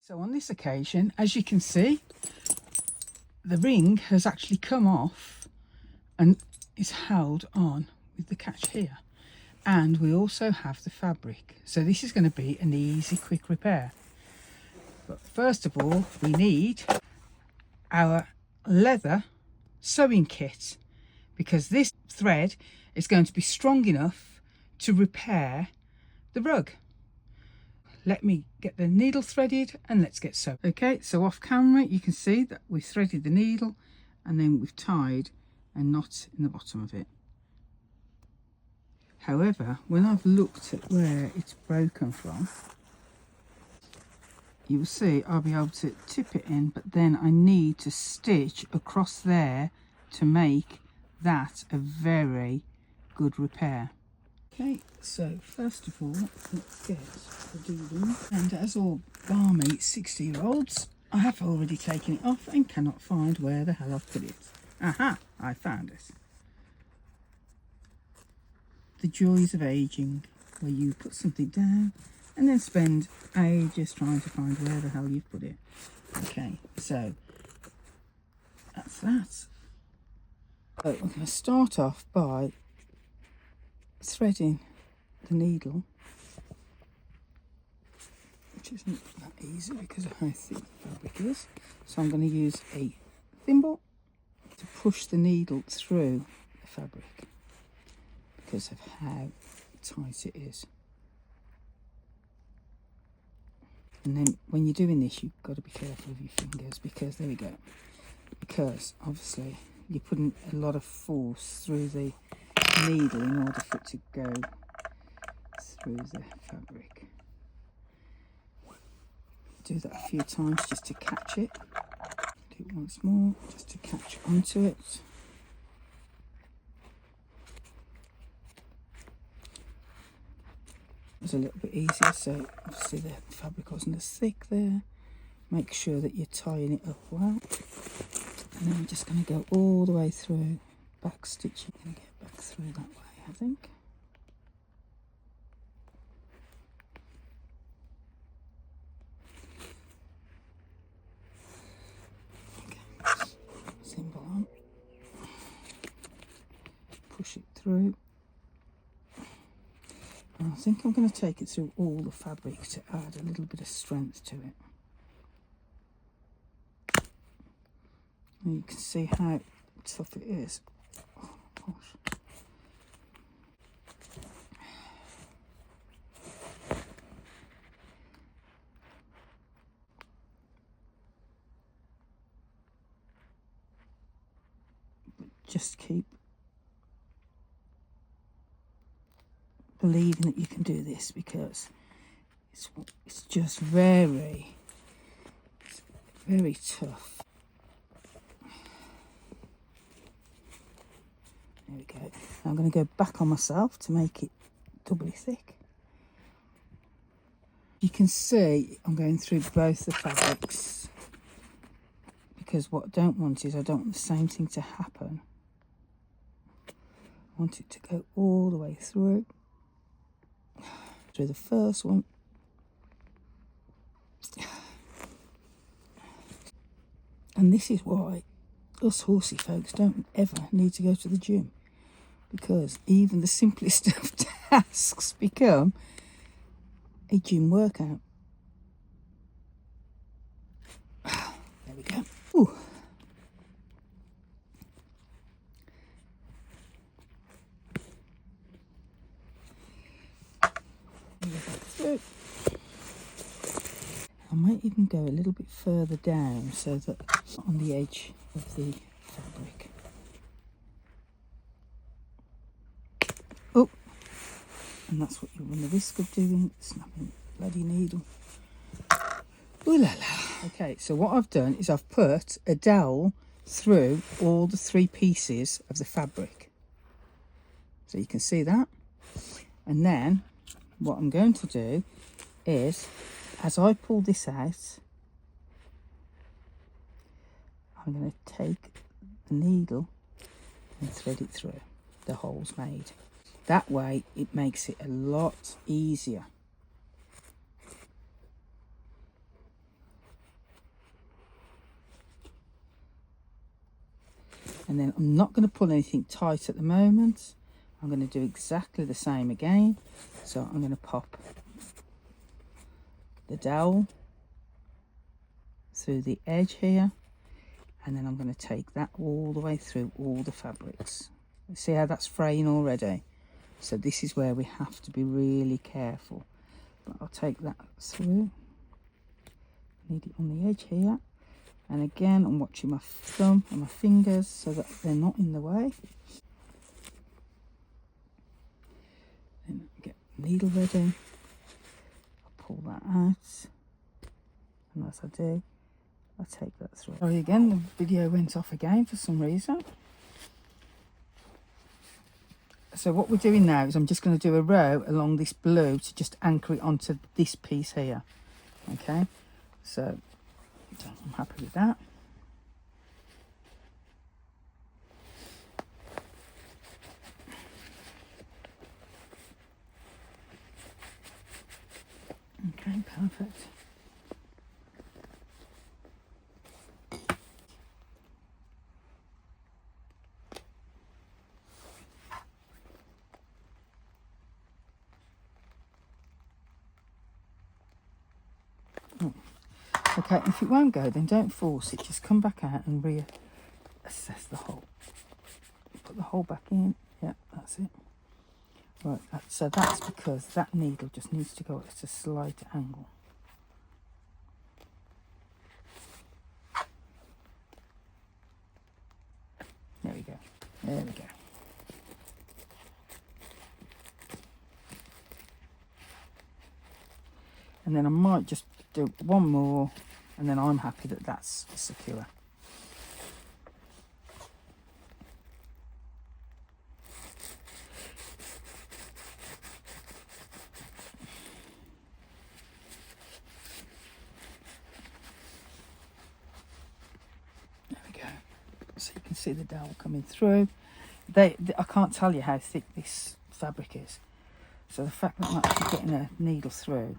So on this occasion, as you can see, the ring has actually come off and is held on with the catch here. And we also have the fabric. So this is going to be an easy, quick repair. But first of all, we need our leather sewing kit, because this thread is going to be strong enough to repair the rug. Let me get the needle threaded and let's get sewing. Okay, so off camera you can see that we threaded the needle and then we've tied a knot in the bottom of it. However, when I've looked at where it's broken from, you will see I'll be able to tip it in, but then I need to stitch across there to make that a very good repair. Okay, so first of all, let's get the deeding. And as all balmy 60-year-olds, I have already taken it off and cannot find where the hell I've put it. Aha, I found it. The joys of aging, where you put something down and then spend ages trying to find where the hell you've put it. Okay, so that's that. So I'm going to start off by threading the needle, which isn't that easy because of how thick the fabric is. So I'm going to use a thimble to push the needle through the fabric because of how tight it is. And then when you're doing this, you've got to be careful of your fingers, because there we go, because obviously you're putting a lot of force through the needle in order for it to go through the fabric. Do that a few times just to catch it. Do it once more just to catch onto it. It was a little bit easier, so obviously the fabric wasn't as thick there. Make sure that you're tying it up well. And then we're just going to go all the way through, back stitching, and get back through that way, I think. Okay, symbol on, push it through. And I think I'm going to take it through all the fabric to add a little bit of strength to it. And you can see how tough it is. Oh, gosh. But just keep believing that you can do this, because it's just very tough. There we go. Now I'm going to go back on myself to make it doubly thick. You can see I'm going through both the fabrics, because what I don't want is, I don't want the same thing to happen. I want it to go all the way through the first one. And this is why us horsey folks don't ever need to go to the gym, because even the simplest of tasks become a gym workout. There we go. Ooh. Through. I might even go a little bit further down so that on the edge of the fabric. Oh, and that's what you run the risk of doing, snapping the bloody needle. Ooh la la. Okay, so what I've done is I've put a dowel through all the three pieces of the fabric. So you can see that. And then what I'm going to do is, as I pull this out, I'm going to take the needle and thread it through the holes made. That way it makes it a lot easier. And then I'm not going to pull anything tight at the moment. I'm going to do exactly the same again. So I'm going to pop the dowel through the edge here, and then I'm going to take that all the way through all the fabrics. See how that's fraying already? So this is where we have to be really careful. But I'll take that through. Need it on the edge here. And again, I'm watching my thumb and my fingers so that they're not in the way. Then get the needle ready. I'll pull that out. And as I do, I'll take that through. Sorry again, the video went off again for some reason. So what we're doing now is I'm just going to do a row along this blue to just anchor it onto this piece here. Okay, so I'm happy with that. Okay, perfect. Okay, if it won't go, then don't force it. Just come back out and reassess the hole. Put the hole back in. Yeah, that's it. Right, so that's because that needle just needs to go at a slight angle. There we go. There we go. And then I might just do one more, and then I'm happy that that's secure. There we go. So you can see the dowel coming through. I can't tell you how thick this fabric is. So the fact that I'm actually getting a needle through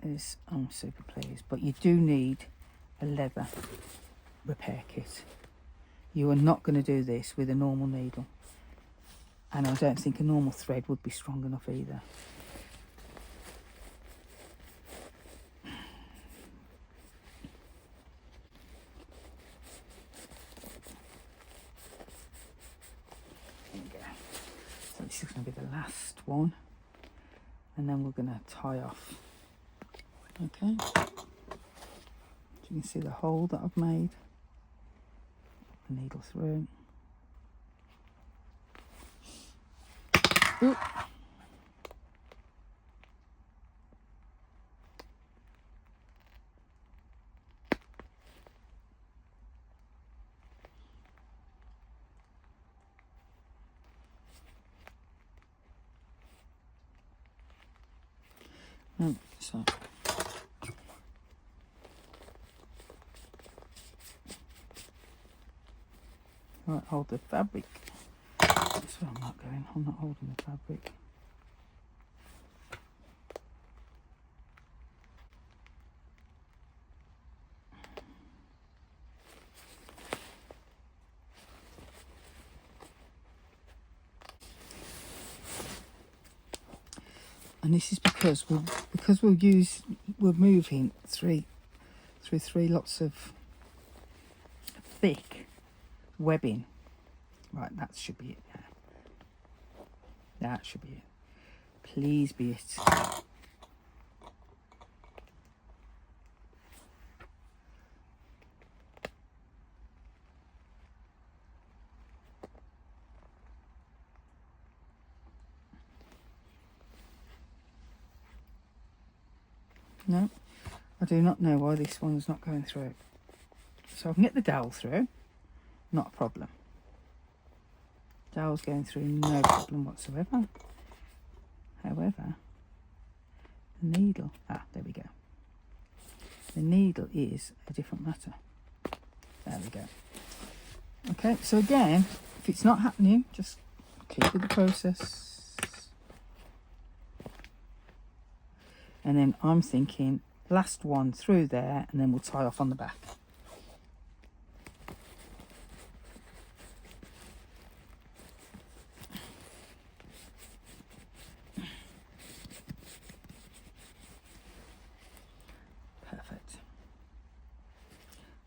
is, I'm super pleased. But you do need a leather repair kit. You are not going to do this with a normal needle, and I don't think a normal thread would be strong enough either. There we go. So this is going to be the last one, and then we're going to tie off. Okay, so you can see the hole that I've made. The needle through. Ooh. No, so right, hold the fabric. That's where I'm not going. I'm not holding the fabric. And this is because we're moving through three lots of thick webbing. Right, that should be it now. That should be it. Please be it. No, I do not know why this one's not going through. So I can get the dowel through, not a problem. Dowel's going through, no problem whatsoever. However, the needle, there we go. The needle is a different matter. There we go. Okay, so again, if it's not happening, just keep with the process. And then I'm thinking last one through there, and then we'll tie off on the back.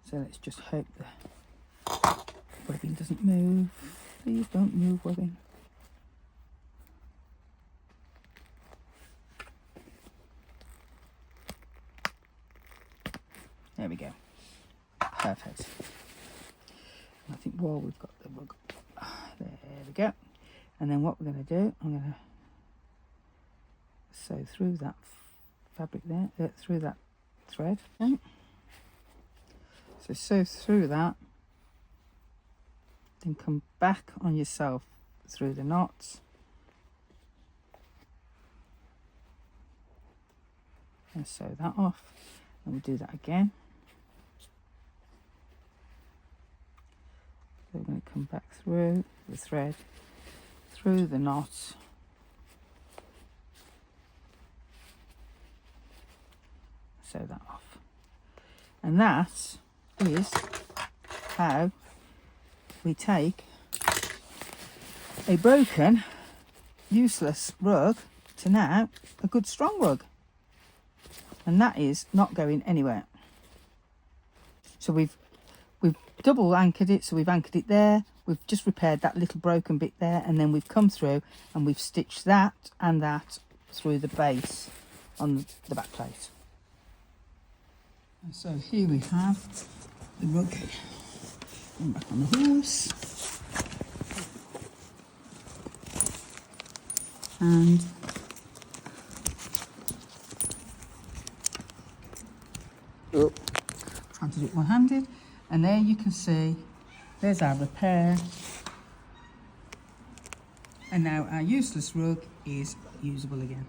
So let's just hope the webbing doesn't move. Please don't move, webbing. There we go. Perfect. And I think while we've got the rug, there we go. And then what we're going to do, I'm going to sew through that fabric there, through that thread. Okay. So sew through that, then come back on yourself through the knots. And sew that off, and we'll do that again. So we're going to come back through the thread, through the knot, sew that off. And that is how we take a broken, useless rug to now a good strong rug. And that is not going anywhere. So we've double anchored it, so we've anchored it there, we've just repaired that little broken bit there, and then we've come through and we've stitched that and that through the base on the back plate. And so here we have the rug going back on the horse, and trying to do it one-handed, and there you can see there's our repair, and now our useless rug is usable again.